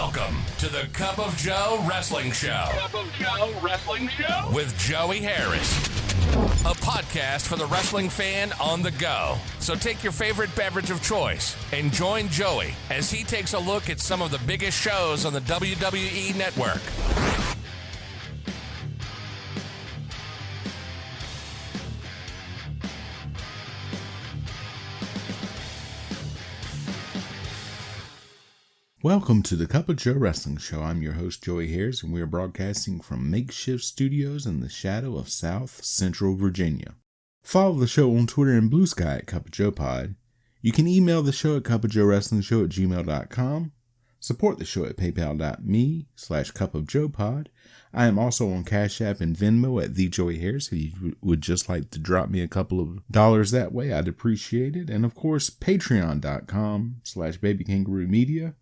Welcome to the Cup of Joe Wrestling Show. Cup of Joe Wrestling Show? With Joey Harris. A podcast for the wrestling fan on the go. So take your favorite beverage of choice and join Joey as he takes a look at some of the biggest shows on the WWE Network. Welcome to the Cup of Joe Wrestling Show. I'm your host, Joey Harris, and we are broadcasting from makeshift studios in the shadow of South Central Virginia. Follow the show on Twitter and Blue Sky at Cup of Joe Pod. You can email the show at cupofjoewrestlingshow@gmail.com. Support the show at paypal.me/cupofjoepod. I am also on Cash App and Venmo at The Joey Harris. If you would just like to drop me a couple of dollars that way, I'd appreciate it. And of course, patreon.com/babykangaroomedia.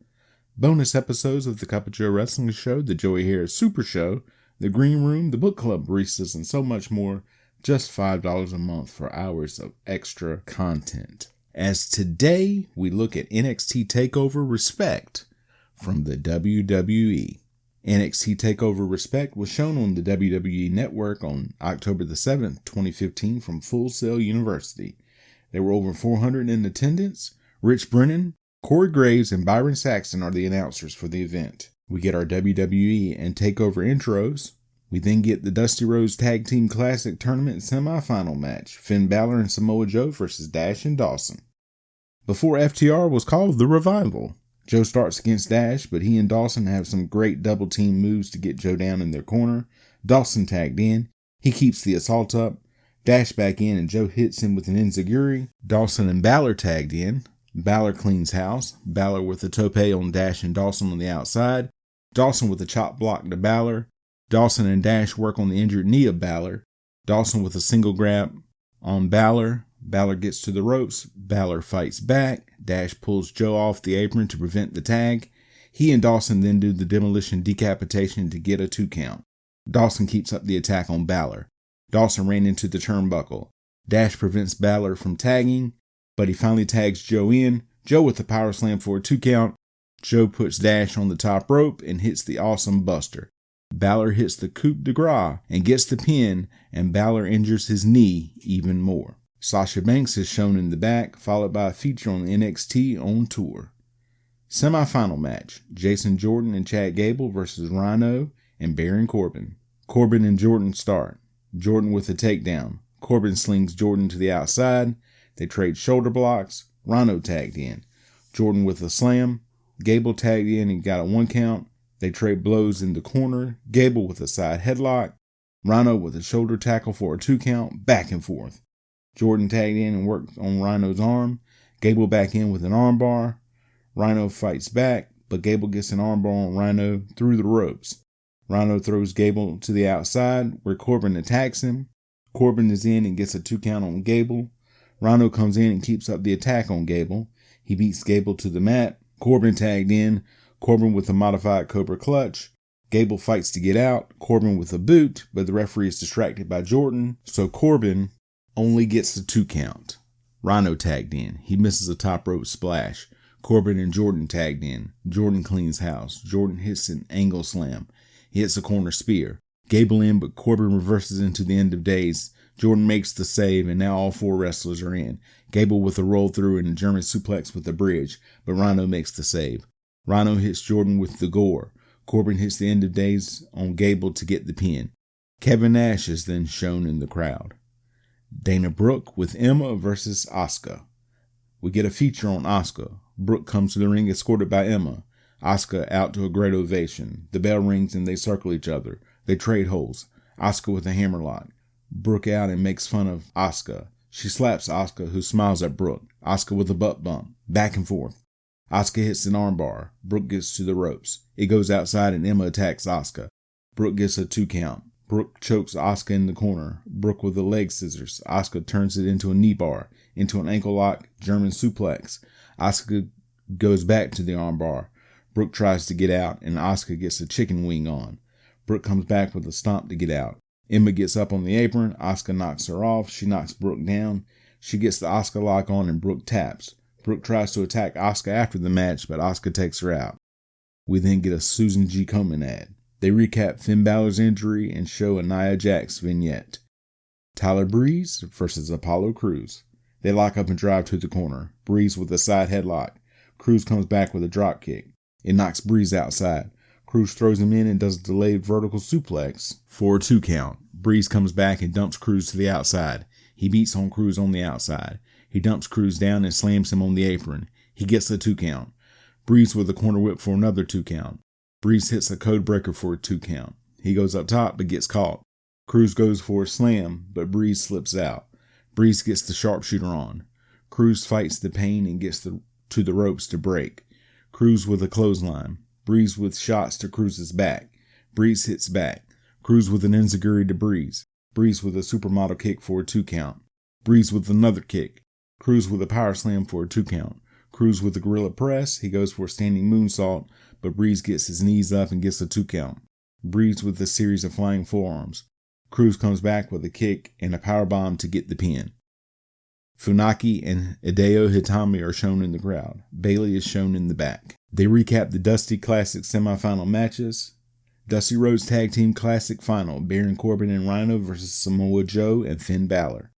Bonus episodes of the Cup of Joe Wrestling Show, the Joey Harris Super Show, the Green Room, the Book Club Baristas, and so much more. Just $5 a month for hours of extra content. As today, we look at NXT TakeOver Respect from the WWE. NXT TakeOver Respect was shown on the WWE Network on October the 7th, 2015 from Full Sail University. There were over 400 in attendance. Rich Brennan, Corey Graves, and Byron Saxton are the announcers for the event. We get our WWE and TakeOver intros. We then get the Dusty Rhodes Tag Team Classic Tournament semifinal match, Finn Balor and Samoa Joe versus Dash and Dawson. Before FTR was called The Revival. Joe starts against Dash, but he and Dawson have some great double team moves to get Joe down in their corner. Dawson tagged in. He keeps the assault up. Dash back in and Joe hits him with an enziguri. Dawson and Balor tagged in. Balor cleans house. Balor with a tope on Dash and Dawson on the outside. Dawson with a chop block to Balor. Dawson and Dash work on the injured knee of Balor. Dawson with a single grab on Balor. Balor gets to the ropes. Balor fights back. Dash pulls Joe off the apron to prevent the tag. He and Dawson then do the demolition decapitation to get a 2 count. Dawson keeps up the attack on Balor. Dawson ran into the turnbuckle. Dash prevents Balor from tagging, but he finally tags Joe in. Joe with the power slam for a 2 count. Joe puts Dash on the top rope and hits the awesome buster. Balor hits the coup de grace and gets the pin, and Balor injures his knee even more. Sasha Banks is shown in the back, followed by a feature on NXT on tour. Semi-final match, Jason Jordan and Chad Gable versus Rhino and Baron Corbin. Corbin and Jordan start. Jordan with a takedown. Corbin slings Jordan to the outside. They trade shoulder blocks. Rhino tagged in. Jordan with a slam. Gable tagged in and got a 1 count. They trade blows in the corner. Gable with a side headlock. Rhino with a shoulder tackle for a 2 count. Back and forth. Jordan tagged in and worked on Rhino's arm. Gable back in with an armbar. Rhino fights back, but Gable gets an armbar on Rhino through the ropes. Rhino throws Gable to the outside where Corbin attacks him. Corbin is in and gets a 2 count on Gable. Rhino comes in and keeps up the attack on Gable. He beats Gable to the mat. Corbin tagged in. Corbin with a modified Cobra Clutch. Gable fights to get out. Corbin with a boot, but the referee is distracted by Jordan, so Corbin only gets the 2 count. Rhino tagged in. He misses a top rope splash. Corbin and Jordan tagged in. Jordan cleans house. Jordan hits an angle slam. He hits a corner spear. Gable in, but Corbin reverses into the end of days. Jordan makes the save, and now all 4 wrestlers are in. Gable with a roll through and a German suplex with a bridge, but Rhino makes the save. Rhino hits Jordan with the gore. Corbin hits the end of days on Gable to get the pin. Kevin Nash is then shown in the crowd. Dana Brooke with Emma versus Asuka. We get a feature on Asuka. Brooke comes to the ring escorted by Emma. Asuka out to a great ovation. The bell rings and they circle each other. They trade holds. Asuka with a hammerlock. Brooke out and makes fun of Asuka. She slaps Asuka, who smiles at Brooke. Asuka with a butt bump. Back and forth. Asuka hits an armbar. Brooke gets to the ropes. It goes outside and Emma attacks Asuka. Brooke gets a 2 count. Brooke chokes Asuka in the corner. Brooke with the leg scissors. Asuka turns it into a knee bar, into an ankle lock, German suplex. Asuka goes back to the armbar. Brooke tries to get out, and Asuka gets a chicken wing on. Brooke comes back with a stomp to get out. Emma gets up on the apron. Asuka knocks her off. She knocks Brooke down. She gets the Asuka lock on, and Brooke taps. Brooke tries to attack Asuka after the match, but Asuka takes her out. We then get a Susan G. Komen ad. They recap Finn Balor's injury and show a Nia Jax vignette. Tyler Breeze versus Apollo Crews. They lock up and drive to the corner. Breeze with a side headlock. Crews comes back with a drop kick. It knocks Breeze outside. Crews throws him in and does a delayed vertical suplex for a 2 count. Breeze comes back and dumps Crews to the outside. He beats on Crews on the outside. He dumps Crews down and slams him on the apron. He gets a 2 count. Breeze with a corner whip for another 2 count. Breeze hits a code breaker for a 2 count. He goes up top but gets caught. Crews goes for a slam, but Breeze slips out. Breeze gets the sharpshooter on. Crews fights the pain and gets to the ropes to break. Crews with a clothesline. Breeze with shots to Crews's back. Breeze hits back. Crews with an enziguri to Breeze. Breeze with a supermodel kick for a 2 count. Breeze with another kick. Crews with a power slam for a 2 count. Crews with a gorilla press. He goes for a standing moonsault, but Breeze gets his knees up and gets a 2 count. Breeze with a series of flying forearms. Crews comes back with a kick and a powerbomb to get the pin. Funaki and Hideo Hitami are shown in the crowd. Bayley is shown in the back. They recap the Dusty Classic semifinal matches. Dusty Rhodes Tag Team Classic Final, Baron Corbin and Rhino versus Samoa Joe and Finn Balor.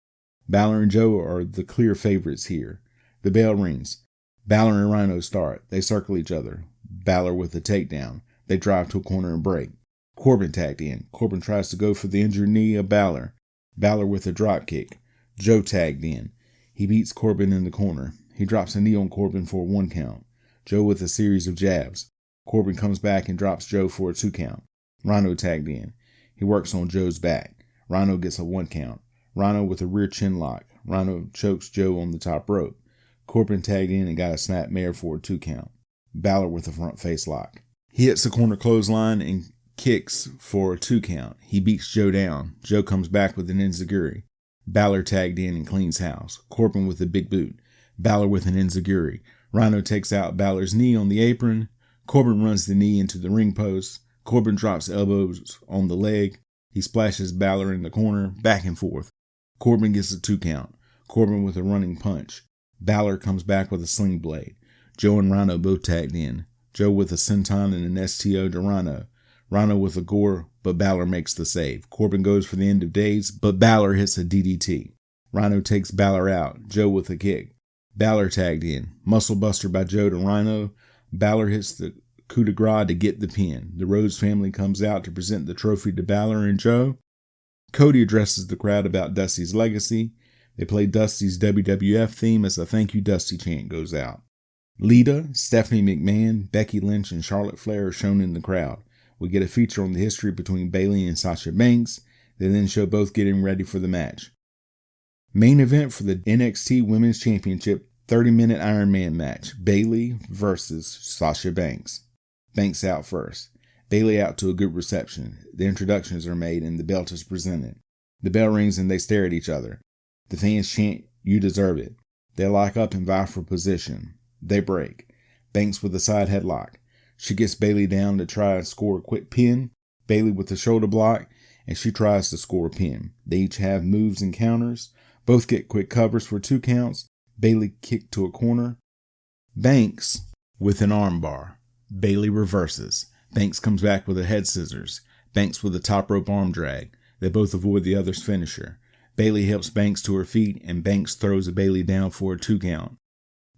Balor and Joe are the clear favorites here. The bell rings. Balor and Rhino start. They circle each other. Balor with a takedown. They drive to a corner and break. Corbin tagged in. Corbin tries to go for the injured knee of Balor. Balor with a drop kick. Joe tagged in. He beats Corbin in the corner. He drops a knee on Corbin for a 1 count. Joe with a series of jabs. Corbin comes back and drops Joe for a 2 count. Rhino tagged in. He works on Joe's back. Rhino gets a 1 count. Rhino with a rear chin lock. Rhino chokes Joe on the top rope. Corbin tagged in and got a snap mare for a 2 count. Balor with a front face lock. He hits the corner clothesline and kicks for a 2 count. He beats Joe down. Joe comes back with an enziguri. Balor tagged in and cleans house. Corbin with a big boot. Balor with an enziguri. Rhino takes out Balor's knee on the apron. Corbin runs the knee into the ring post. Corbin drops elbows on the leg. He splashes Balor in the corner, back and forth. Corbin gets a 2 count. Corbin with a running punch. Balor comes back with a sling blade. Joe and Rhino both tagged in. Joe with a senton and an STO to Rhino. Rhino with a gore, but Balor makes the save. Corbin goes for the end of days, but Balor hits a DDT. Rhino takes Balor out. Joe with a kick. Balor tagged in. Muscle buster by Joe to Rhino. Balor hits the coup de grace to get the pin. The Rhodes family comes out to present the trophy to Balor and Joe. Cody addresses the crowd about Dusty's legacy. They play Dusty's WWF theme as a thank you Dusty chant goes out. Lita, Stephanie McMahon, Becky Lynch, and Charlotte Flair are shown in the crowd. We get a feature on the history between Bayley and Sasha Banks. They then show both getting ready for the match. Main event for the NXT Women's Championship 30-minute Iron Man match. Bayley versus Sasha Banks. Banks out first. Bayley out to a good reception. The introductions are made and the belt is presented. The bell rings and they stare at each other. The fans chant, "You deserve it." They lock up and vie for position. They break. Banks with a side headlock. She gets Bayley down to try and score a quick pin. Bayley with a shoulder block, and she tries to score a pin. They each have moves and counters. Both get quick covers for 2 counts. Bayley kicked to a corner. Banks with an armbar. Bayley reverses. Banks comes back with a head scissors. Banks with a top rope arm drag. They both avoid the other's finisher. Bayley helps Banks to her feet, and Banks throws Bayley down for a 2 count.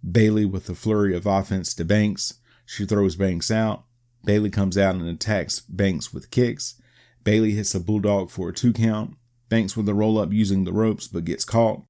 Bayley with a flurry of offense to Banks. She throws Banks out. Bayley comes out and attacks Banks with kicks. Bayley hits a bulldog for a 2 count. Banks with a roll up using the ropes but gets caught.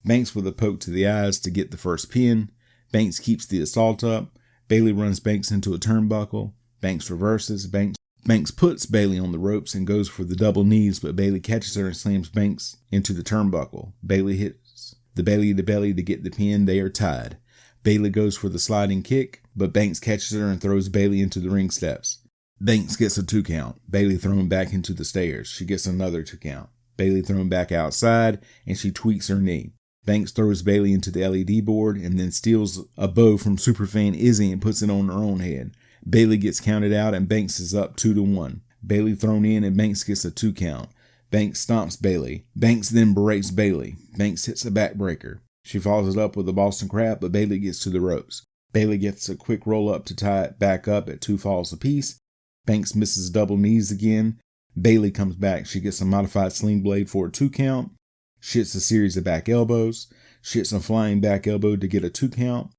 Banks with a poke to the eyes to get the first pin. Banks keeps the assault up. Bayley runs Banks into a turnbuckle. Banks reverses. Banks puts Bayley on the ropes and goes for the double knees, but Bayley catches her and slams Banks into the turnbuckle. Bayley hits the belly to belly to get the pin. They are tied. Bayley goes for the sliding kick, but Banks catches her and throws Bayley into the ring steps. Banks gets a 2 count. Bayley thrown back into the stairs. She gets another 2 count. Bayley thrown back outside, and she tweaks her knee. Banks throws Bayley into the LED board and then steals a bow from superfan Izzy and puts it on her own head. Bayley gets counted out and Banks is up 2-1. Bayley thrown in and Banks gets a 2 count. Banks stomps Bayley. Banks then berates Bayley. Banks hits a backbreaker. She follows it up with a Boston Crab, but Bayley gets to the ropes. Bayley gets a quick roll up to tie it back up at 2 falls apiece. Banks misses double knees again. Bayley comes back. She gets a modified sling blade for a 2 count. She hits a series of back elbows. She hits a flying back elbow to get a 2 count.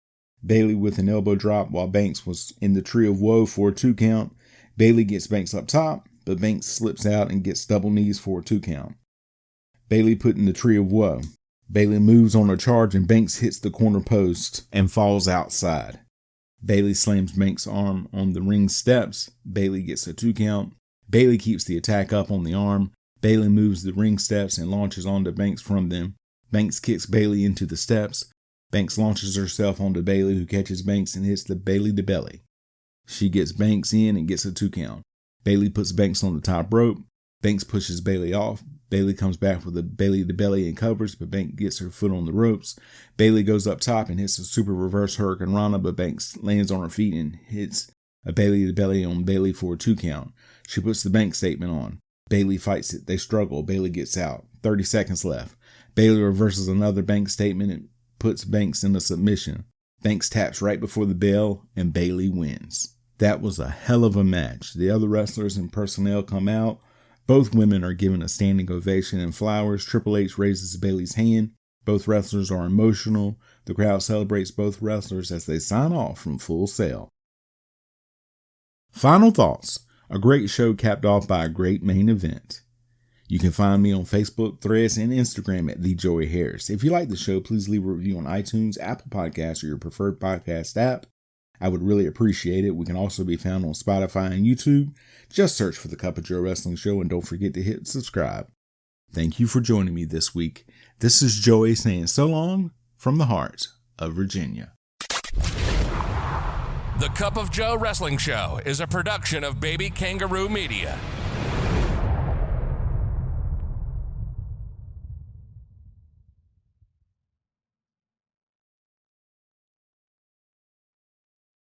Bayley with an elbow drop while Banks was in the tree of woe for a 2 count. Bayley gets Banks up top, but Banks slips out and gets double knees for a 2 count. Bayley put in the tree of woe. Bayley moves on a charge and Banks hits the corner post and falls outside. Bayley slams Banks' arm on the ring steps. Bayley gets a 2 count. Bayley keeps the attack up on the arm. Bayley moves the ring steps and launches onto Banks from them. Banks kicks Bayley into the steps. Banks launches herself onto Bayley, who catches Banks and hits the Bayley to belly. She gets Banks in and gets a 2 count. Bayley puts Banks on the top rope. Banks pushes Bayley off. Bayley comes back with a Bayley to belly and covers, but Banks gets her foot on the ropes. Bayley goes up top and hits a super reverse Hurricane Rana, but Banks lands on her feet and hits a Bayley to belly on Bayley for a 2 count. She puts the Banks statement on. Bayley fights it. They struggle. Bayley gets out. 30 seconds left. Bayley reverses another Banks statement and puts Banks in a submission. Banks taps right before the bell, and Bayley wins. That was a hell of a match. The other wrestlers and personnel come out. Both women are given a standing ovation and flowers. Triple H raises Bayley's hand. Both wrestlers are emotional. The crowd celebrates both wrestlers as they sign off from Full Sail. Final thoughts. A great show capped off by a great main event. You can find me on Facebook, Threads, and Instagram at TheJoeyHarris. If you like the show, please leave a review on iTunes, Apple Podcasts, or your preferred podcast app. I would really appreciate it. We can also be found on Spotify and YouTube. Just search for the Cup of Joe Wrestling Show and don't forget to hit subscribe. Thank you for joining me this week. This is Joey saying so long from the heart of Virginia. The Cup of Joe Wrestling Show is a production of Baby Kangaroo Media.